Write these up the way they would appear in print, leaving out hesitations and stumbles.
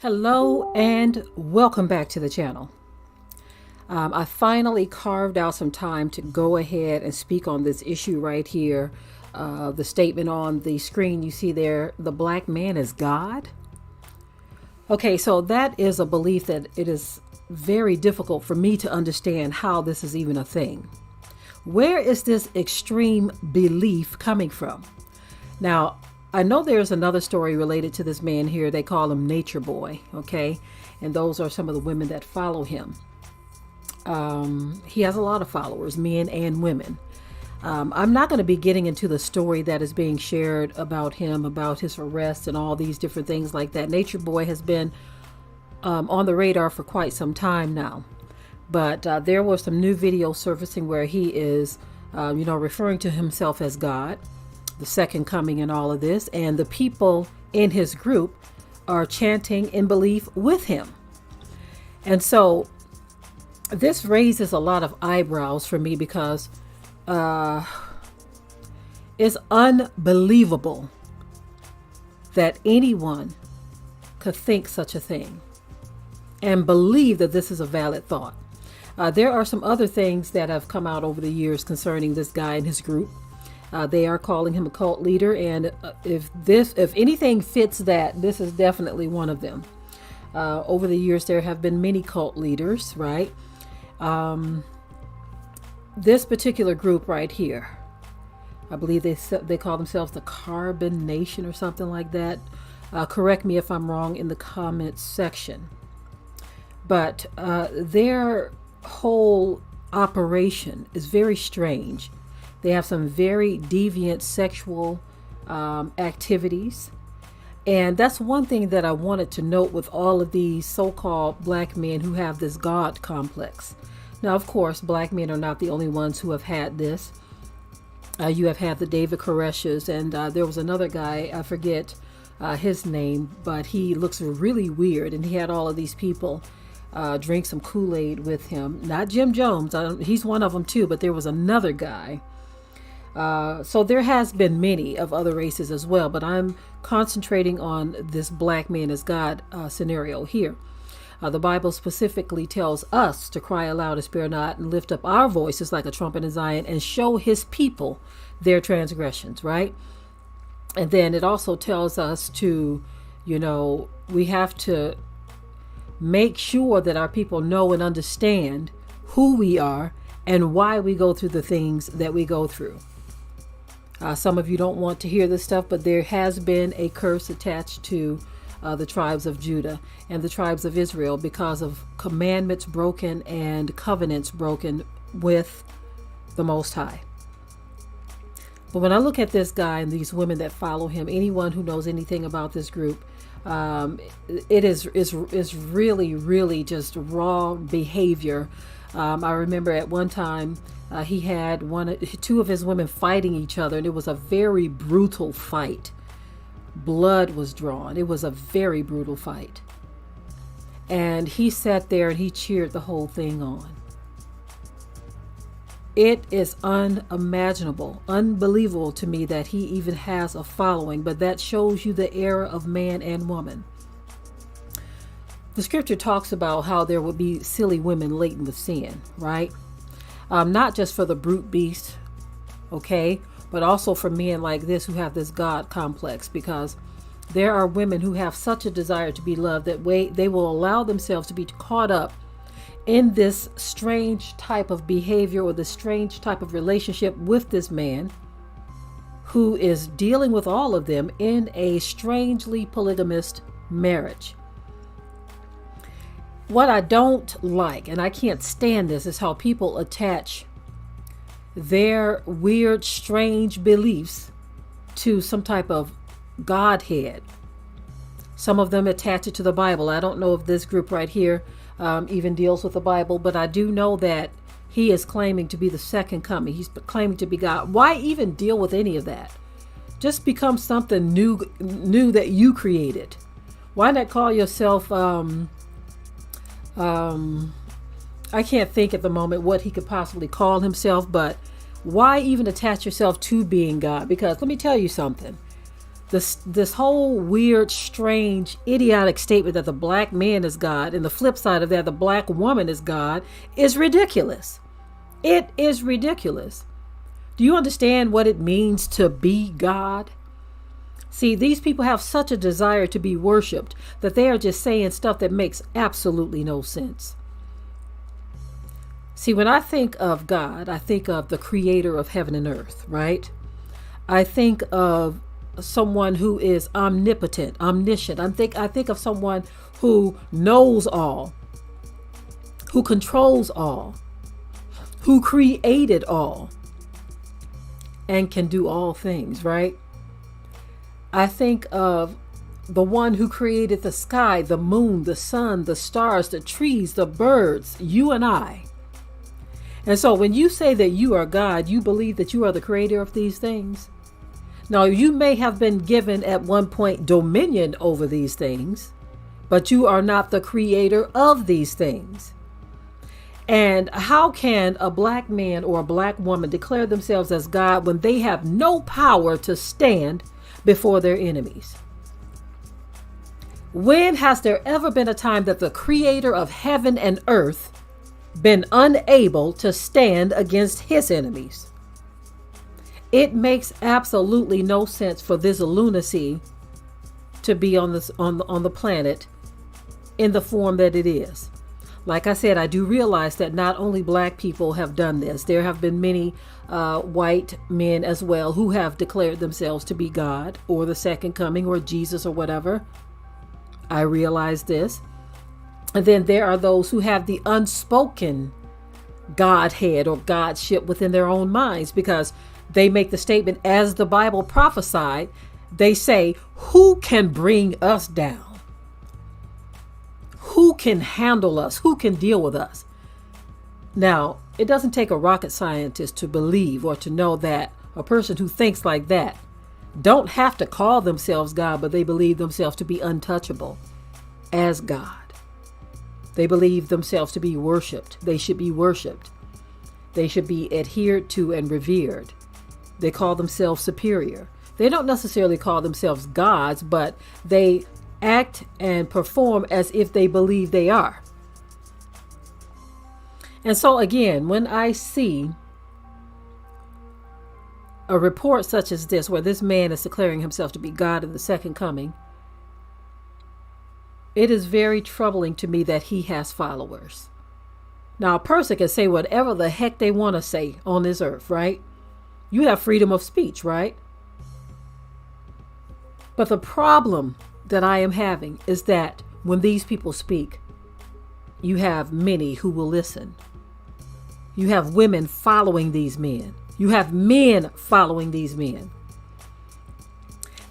Hello and welcome back to the channel. I finally carved out some time to go ahead and speak on this issue right here. The statement on the screen you see there, the black man is God. Okay, so that is a belief that it is very difficult for me to understand how this is even a thing. Where is this extreme belief coming from? Now, I know there's another story related to this man here. They call him Nature Boy, okay? And those are some of the women that follow him. He has a lot of followers, men and women. I'm not going to be getting into the story that is being shared about him, about his arrest and all these different things like that. Nature Boy has been on the radar for quite some time now. But there was some new video surfacing where he is, referring to himself as God, the second coming and all of this. And the people in his group are chanting in belief with him. And so this raises a lot of eyebrows for me because it's unbelievable that anyone could think such a thing and believe that this is a valid thought. There are some other things that have come out over the years concerning this guy and his group. They are calling him a cult leader, and if anything fits that, this is definitely one of them. Over the years, there have been many cult leaders, right? This particular group right here, I believe they call themselves the Carbon Nation or something like that. Correct me if I'm wrong in the comments section. But their whole operation is very strange. They have some very deviant sexual activities. And that's one thing that I wanted to note with all of these so-called black men who have this God complex. Now, of course, black men are not the only ones who have had this. You have had the David Koresh's, and there was another guy, I forget his name, but he looks really weird. And he had all of these people drink some Kool-Aid with him. Not Jim Jones. He's one of them too, but there was another guy. So there has been many of other races as well, but I'm concentrating on this black man as God scenario here. The Bible specifically tells us to cry aloud and spare not and lift up our voices like a trumpet in Zion and show his people their transgressions, right? And then it also tells us to, we have to make sure that our people know and understand who we are and why we go through the things that we go through. Some of you don't want to hear this stuff, but there has been a curse attached to the tribes of Judah and the tribes of Israel because of commandments broken and covenants broken with the Most High. But when I look at this guy and these women that follow him, anyone who knows anything about this group, it is really, really just raw behavior. I remember at one time he had two of his women fighting each other, and it was a very brutal fight. Blood was drawn. It was a very brutal fight. And he sat there and he cheered the whole thing on. It is unimaginable, unbelievable to me that he even has a following, but that shows you the era of man and woman. The scripture talks about how there will be silly women laden with sin, right? Not just for the brute beast, okay, but also for men like this who have this God complex, because there are women who have such a desire to be loved that they will allow themselves to be caught up in this strange type of behavior or this strange type of relationship with this man who is dealing with all of them in a strangely polygamist marriage. What I don't like, and I can't stand this, is how people attach their weird, strange beliefs to some type of Godhead. Some of them attach it to the Bible. I don't know if this group right here even deals with the Bible, but I do know that he is claiming to be the second coming. He's claiming to be God. Why even deal with any of that? Just become something new that you created. Why not call yourself I can't think at the moment what he could possibly call himself, but why even attach yourself to being God? Because let me tell you something. This whole weird, strange, idiotic statement that the black man is God and the flip side of that, the black woman is God, is ridiculous. It is ridiculous. Do you understand what it means to be God? See, these people have such a desire to be worshiped that they are just saying stuff that makes absolutely no sense. See, when I think of God, I think of the creator of heaven and earth, right? I think of someone who is omnipotent, omniscient. I think of someone who knows all, who controls all, who created all, and can do all things, right? I think of the one who created the sky, the moon, the sun, the stars, the trees, the birds, you and I. And so when you say that you are God, you believe that you are the creator of these things. Now, you may have been given at one point dominion over these things, but you are not the creator of these things. And how can a black man or a black woman declare themselves as God when they have no power to stand before their enemies? When has there ever been a time that the creator of heaven and earth been unable to stand against his enemies? It makes absolutely no sense for this lunacy to be on the planet in the form that it is. Like I said, I do realize that not only black people have done this. There have been many white men as well who have declared themselves to be God or the second coming or Jesus or whatever. I realize this. And then there are those who have the unspoken Godhead or Godship within their own minds, because they make the statement, as the Bible prophesied, they say, who can bring us down? Who can handle us? Who can deal with us? Now, it doesn't take a rocket scientist to believe or to know that a person who thinks like that don't have to call themselves God, but they believe themselves to be untouchable as God. They believe themselves to be worshiped. They should be worshiped. They should be adhered to and revered. They call themselves superior. They don't necessarily call themselves gods, but they act and perform as if they believe they are. And so again, when I see a report such as this, where this man is declaring himself to be God in the second coming, it is very troubling to me that he has followers. Now, a person can say whatever the heck they want to say on this earth, right? You have freedom of speech, right? But the problem that I am having is that when these people speak, you have many who will listen. You have women following these men. You have men following these men.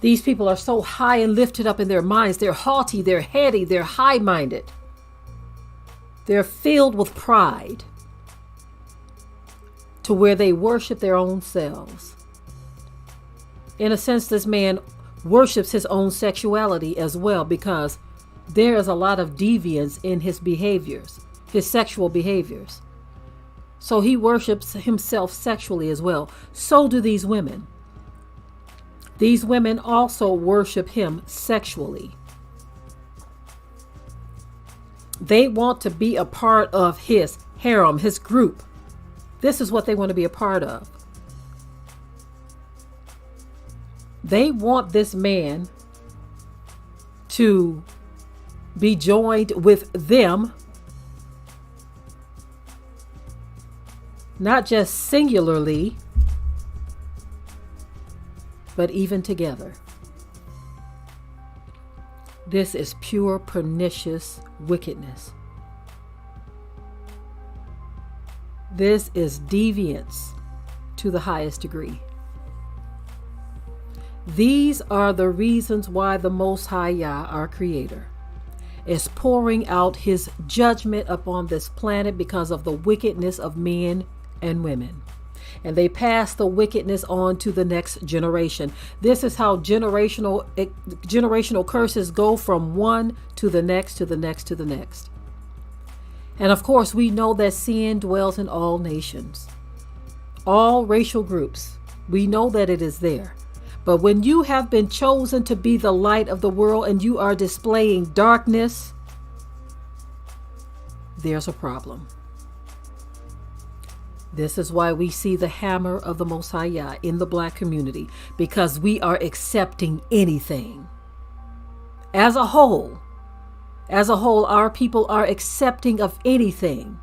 These people are so high and lifted up in their minds. They're haughty, they're heady, they're high-minded. They're filled with pride to where they worship their own selves. In a sense, this man worships his own sexuality as well, because there is a lot of deviance in his behaviors, his sexual behaviors. So he worships himself sexually as well. So do these women. These women also worship him sexually. They want to be a part of his harem, his group. This is what they want to be a part of. They want this man to be joined with them, not just singularly, but even together. This is pure pernicious wickedness. This is deviance to the highest degree. These are the reasons why the Most High Yah, our Creator, is pouring out his judgment upon this planet because of the wickedness of men and women. And they pass the wickedness on to the next generation. This is how generational curses go from one to the next, to the next, to the next. And of course, we know that sin dwells in all nations, all racial groups. We know that it is there. But when you have been chosen to be the light of the world and you are displaying darkness, there's a problem. This is why we see the hammer of the Most High Yah in the Black community, because we are accepting anything. As a whole, our people are accepting of anything.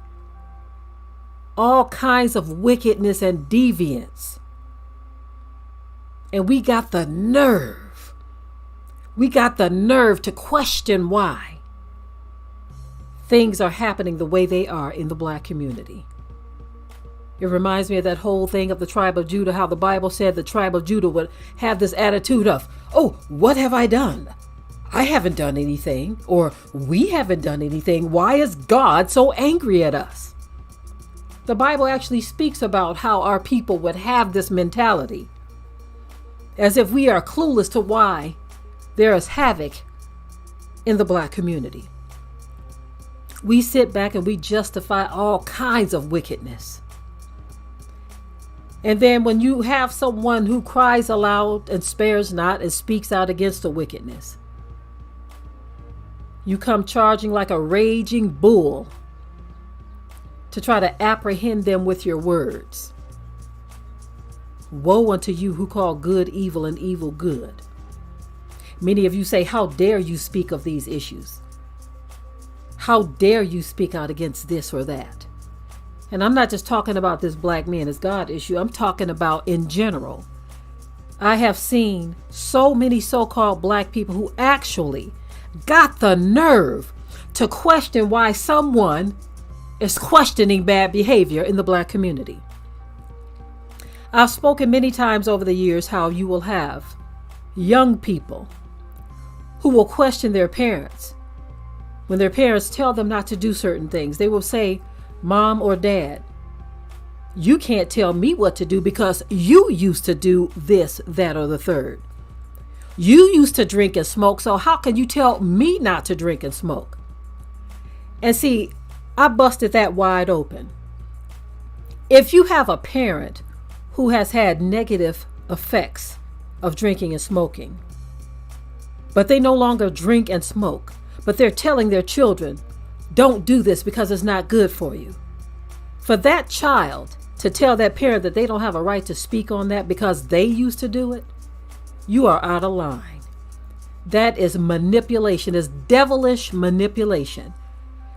All kinds of wickedness and deviance. And we got the nerve to question why things are happening the way they are in the Black community. It reminds me of that whole thing of the tribe of Judah, how the Bible said the tribe of Judah would have this attitude of, oh, what have I done? I haven't done anything, or we haven't done anything. Why is God so angry at us? The Bible actually speaks about how our people would have this mentality, as if we are clueless to why there is havoc in the Black community. We sit back and we justify all kinds of wickedness. And then when you have someone who cries aloud and spares not and speaks out against the wickedness, you come charging like a raging bull to try to apprehend them with your words. Woe unto you who call good evil and evil good. Many of you say, how dare you speak of these issues? How dare you speak out against this or that? And I'm not just talking about this Black man as God issue. I'm talking about in general. I have seen so many so-called Black people who actually got the nerve to question why someone is questioning bad behavior in the Black community. I've spoken many times over the years how you will have young people who will question their parents. When their parents tell them not to do certain things, they will say, Mom or Dad, you can't tell me what to do because you used to do this, that, or the third. You used to drink and smoke, so how can you tell me not to drink and smoke? And see, I busted that wide open. If you have a parent who has had negative effects of drinking and smoking, but they no longer drink and smoke, but they're telling their children, don't do this because it's not good for you. For that child to tell that parent that they don't have a right to speak on that because they used to do it, you are out of line. That is manipulation, is devilish manipulation.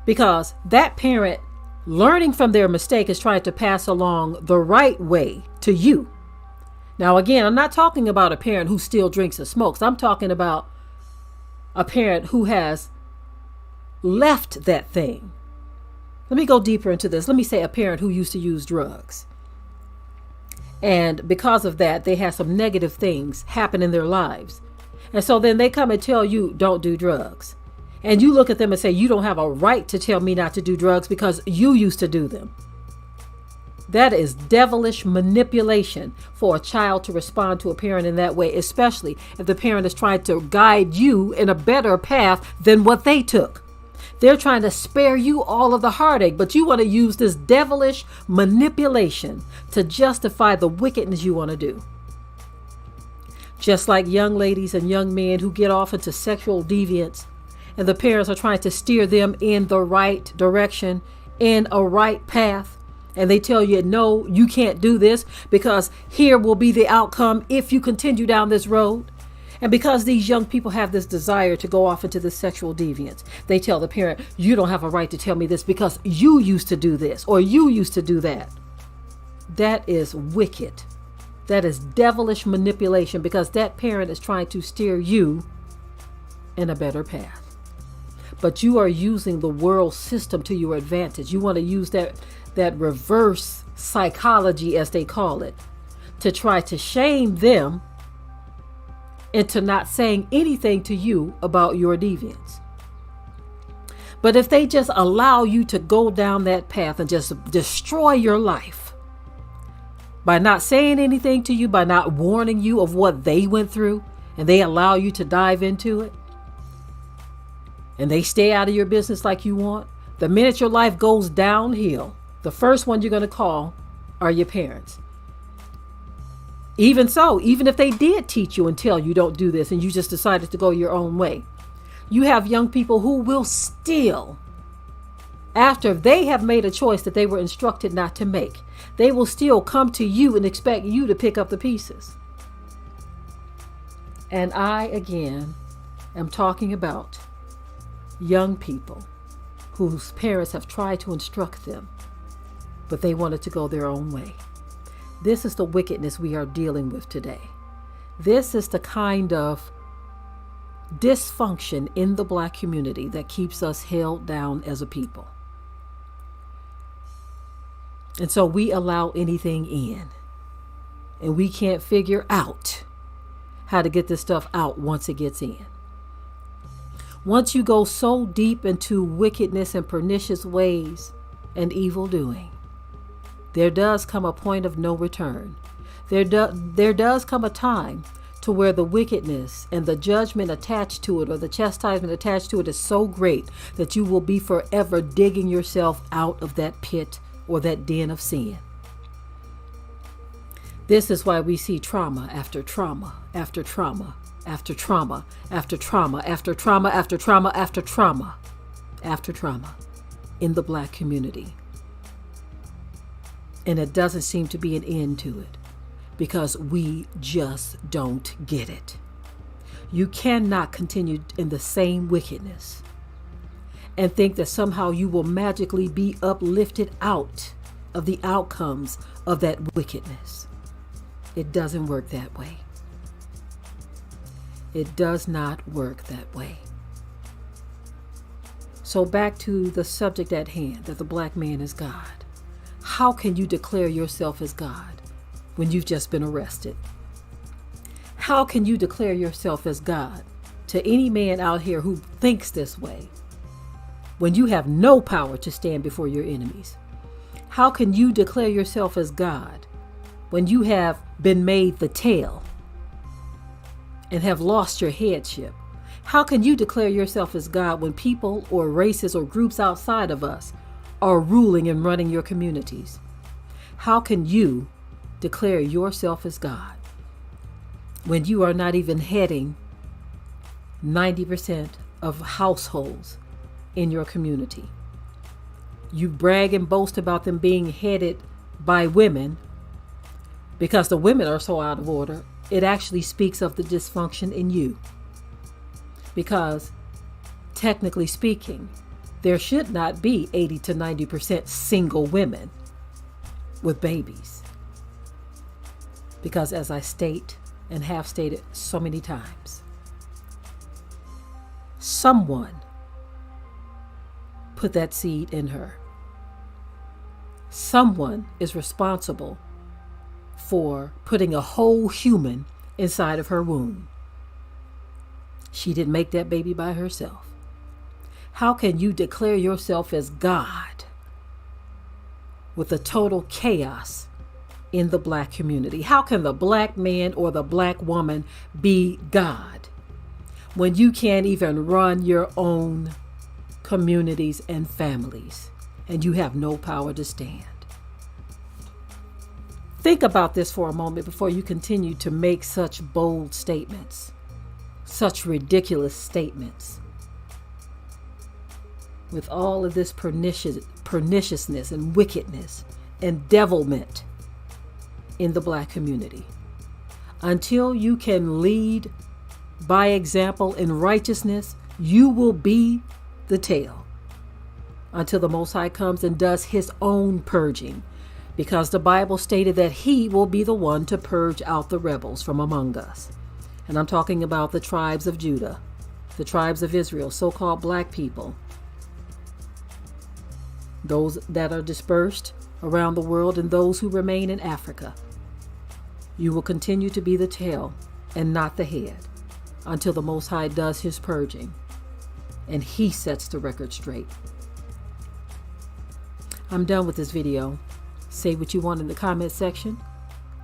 Because that parent, learning from their mistake, is trying to pass along the right way to you. Now, again, I'm not talking about a parent who still drinks and smokes. I'm talking about a parent who has left that thing. Let me go deeper into this. Let me say a parent who used to use drugs. And because of that, they had some negative things happen in their lives. And so then they come and tell you, don't do drugs. And you look at them and say, you don't have a right to tell me not to do drugs because you used to do them. That is devilish manipulation for a child to respond to a parent in that way, especially if the parent is trying to guide you in a better path than what they took. They're trying to spare you all of the heartache, but you want to use this devilish manipulation to justify the wickedness you want to do. Just like young ladies and young men who get off into sexual deviance, and the parents are trying to steer them in the right direction, in a right path. And they tell you, no, you can't do this because here will be the outcome if you continue down this road. And because these young people have this desire to go off into the sexual deviance, they tell the parent, you don't have a right to tell me this because you used to do this or you used to do that. That is wicked. That is devilish manipulation because that parent is trying to steer you in a better path. But you are using the world system to your advantage. You want to use that reverse psychology, as they call it, to try to shame them into not saying anything to you about your deviance. But if they just allow you to go down that path and just destroy your life by not saying anything to you, by not warning you of what they went through, and they allow you to dive into it, and they stay out of your business like you want, the minute your life goes downhill, the first one you're going to call are your parents. Even so, even if they did teach you and tell you don't do this and you just decided to go your own way, you have young people who will still, after they have made a choice that they were instructed not to make, they will still come to you and expect you to pick up the pieces. And I, again, am talking about young people whose parents have tried to instruct them, but they wanted to go their own way. This is the wickedness we are dealing with today. This is the kind of dysfunction in the Black community that keeps us held down as a people. And so we allow anything in, and we can't figure out how to get this stuff out once it gets in. Once you go so deep into wickedness and pernicious ways and evil doing, there does come a point of no return. There does come a time to where the wickedness and the judgment attached to it, or the chastisement attached to it, is so great that you will be forever digging yourself out of that pit or that den of sin. This is why we see trauma after trauma after trauma after trauma after trauma after trauma after trauma after trauma after trauma in the Black community. And it doesn't seem to be an end to it, because we just don't get it. You cannot continue in the same wickedness and think that somehow you will magically be uplifted out of the outcomes of that wickedness. It doesn't work that way. It does not work that way. So back to the subject at hand, that the Black man is God. How can you declare yourself as God when you've just been arrested? How can you declare yourself as God to any man out here who thinks this way when you have no power to stand before your enemies? How can you declare yourself as God when you have been made the tail and have lost your headship? How can you declare yourself as God when people or races or groups outside of us are ruling and running your communities? How can you declare yourself as God when you are not even heading 90% of households in your community? You brag and boast about them being headed by women because the women are so out of order. It actually speaks of the dysfunction in you, because technically speaking, there should not be 80 to 90% single women with babies. Because as I state and have stated so many times, someone put that seed in her. Someone is responsible for putting a whole human inside of her womb. She didn't make that baby by herself. How can you declare yourself as God with the total chaos in the Black community? How can the Black man or the Black woman be God when you can't even run your own communities and families and you have no power to stand? Think about this for a moment before you continue to make such bold statements, such ridiculous statements. With all of this perniciousness and wickedness and devilment in the Black community, until you can lead by example in righteousness, you will be the tail until the Most High comes and does his own purging, because the Bible stated that he will be the one to purge out the rebels from among us. And I'm talking about the tribes of Judah, the tribes of Israel, so-called Black people, those that are dispersed around the world and those who remain in Africa. You will continue to be the tail and not the head until the Most High does his purging and he sets the record straight. I'm done with this video. Say what you want in the comment section,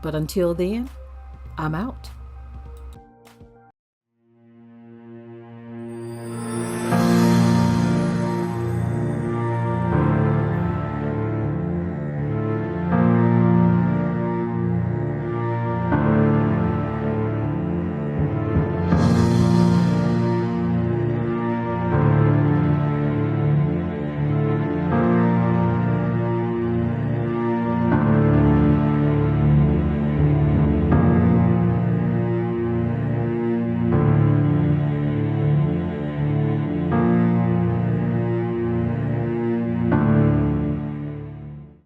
but until then, I'm out.